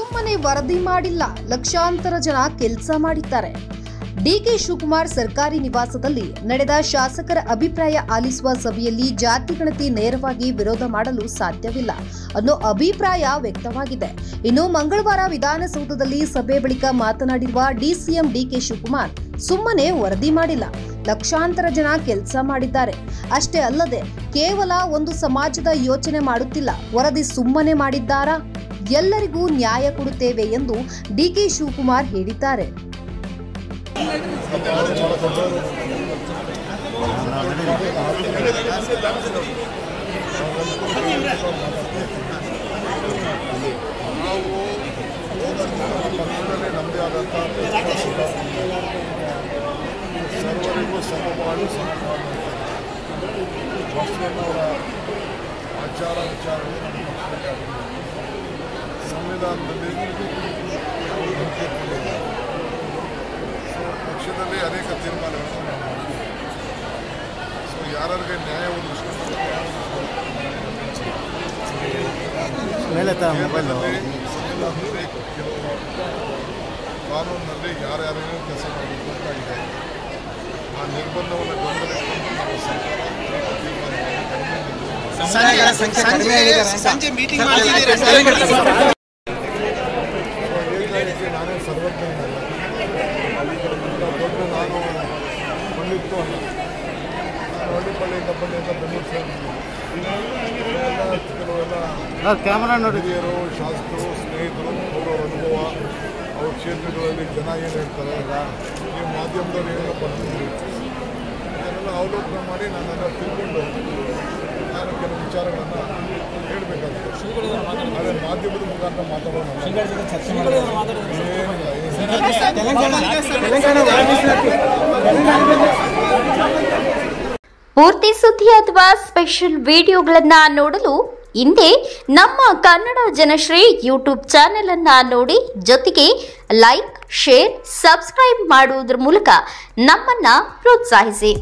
ಸುಮ್ಮನೆ ವರದಿ ಮಾಡಿಲ್ಲ, ಲಕ್ಷಾಂತರ ಜನ ಕೆಲಸ ಮಾಡಿದ್ದಾರೆ. ಡಿಕೆ ಶಿವಕುಮಾರ್ ಸರ್ಕಾರಿ ನಿವಾಸದಲ್ಲಿ ನಡೆದ ಶಾಸಕರ ಅಭಿಪ್ರಾಯ ಆಲಿಸುವ ಸಭೆಯಲ್ಲಿ ಜಾತಿ ಗಣತಿ ನೇರವಾಗಿ ವಿರೋಧ ಮಾಡಲು ಸಾಧ್ಯವಿಲ್ಲ ಅನ್ನೋ ಅಭಿಪ್ರಾಯ ವ್ಯಕ್ತವಾಗಿದೆ. ಇನ್ನು ಮಂಗಳವಾರ ವಿಧಾನಸೌಧದಲ್ಲಿ ಸಭೆ ಬಳಿಕ ಮಾತನಾಡಿರುವ ಡಿಸಿಎಂ ಡಿಕೆ ಶಿವಕುಮಾರ್ ಸುಮ್ಮನೆ ವರದಿ ಮಾಡಿಲ್ಲ, ಲಕ್ಷಾಂತರ ಜನ ಕೆಲಸ ಮಾಡಿದ್ದಾರೆ. ಅಷ್ಟೇ ಅಲ್ಲದೆ ಕೇವಲ ಒಂದು ಸಮಾಜದ ಯೋಚನೆ ಮಾಡುತ್ತಿಲ್ಲ, ವರದಿ ಸುಮ್ಮನೆ ಮಾಡಿದ್ದಾರಾ? ಎಲ್ಲರಿಗೂ ನ್ಯಾಯ ಕೊಡುತ್ತೇವೆ ಎಂದು ಡಿಕೆ ಶಿವಕುಮಾರ್ ಹೇಳಿದ್ದಾರೆ. ಸರ್ವರಿಗೂ ಸಮಪಾಲು ಬಸವಣ್ಣವರ ಆಚಾರ ವಿಚಾರಗಳು ಸಂವಿಧಾನದಲ್ಲಿ ಪಕ್ಷದಲ್ಲಿ ಅನೇಕ ತೀರ್ಮಾನಗಳನ್ನು ನಾವು ಮಾಡಿದ್ದೀವಿ. ಸೊ ಯಾರಿಗೆ ನ್ಯಾಯ ಒದಗಿಸ್ಕೊಂಡು ಕೆಲವು ಕಾನೂನಿನಲ್ಲಿ ಯಾರ್ಯಾರೇನೋ ಕೆಲಸ ಮಾಡಬೇಕು ಅಂತ ಇದೆ. ಆ ನಿರ್ಬಂಧವನ್ನು ಗೊಂದಲಿಸಿಕೊಂಡು ನಾವು ಸರ್ಕಾರ ನಾನೇ ಸರ್ವಜ್ಞನಲ್ಲ, ದೊಡ್ಡ ನಾನು ಬಂದಿತ್ತು ಅಲ್ಲ. ನಾನು ಹಳ್ಳಿಪಳ್ಳಿಯಿಂದ ಬೆಂಗಳೂರು ಕೆಲವೆಲ್ಲ ಹಿರಿಯರು, ಶಾಸಕರು, ಸ್ನೇಹಿತರು, ಅವರ ಅನುಭವ, ಅವ್ರ ಕ್ಷೇತ್ರಗಳಲ್ಲಿ ಜನ ಏನು ಹೇಳ್ತಾರೆ, ಈಗ ನೀವು ಮಾಧ್ಯಮದವ್ರು ಏನೆಲ್ಲ ಬರ್ತಿದ್ರಿ ಅದನ್ನೆಲ್ಲ ಅವಲೋಕನ ಮಾಡಿ ನಾನೆಲ್ಲ ತಿಳ್ಕೊಂಡು ನಾನು ಕೆಲವು ವಿಚಾರಗಳನ್ನು ಹೇಳಬೇಕಾಗುತ್ತೆ. ಆದರೆ ಮಾಧ್ಯಮದ ಮುಖಾಂತರ ಮಾತಾಡೋಣ ಪೂರ್ತಿ ಸುದ್ದಿ ಅಥವಾ ಸ್ಪೆಷಲ್ ವಿಡಿಯೋಗಳನ್ನ ನೋಡಲು ಹಿಂದೆ ನಮ್ಮ ಕನ್ನಡ ಜನಶ್ರೀ ಯೂಟ್ಯೂಬ್ ಚಾನೆಲ್ ಅನ್ನ ನೋಡಿ, ಜೊತೆಗೆ ಲೈಕ್, ಶೇರ್, ಸಬ್ಸ್ಕ್ರೈಬ್ ಮಾಡುವುದರ ಮೂಲಕ ನಮ್ಮನ್ನ ಪ್ರೋತ್ಸಾಹಿಸಿ.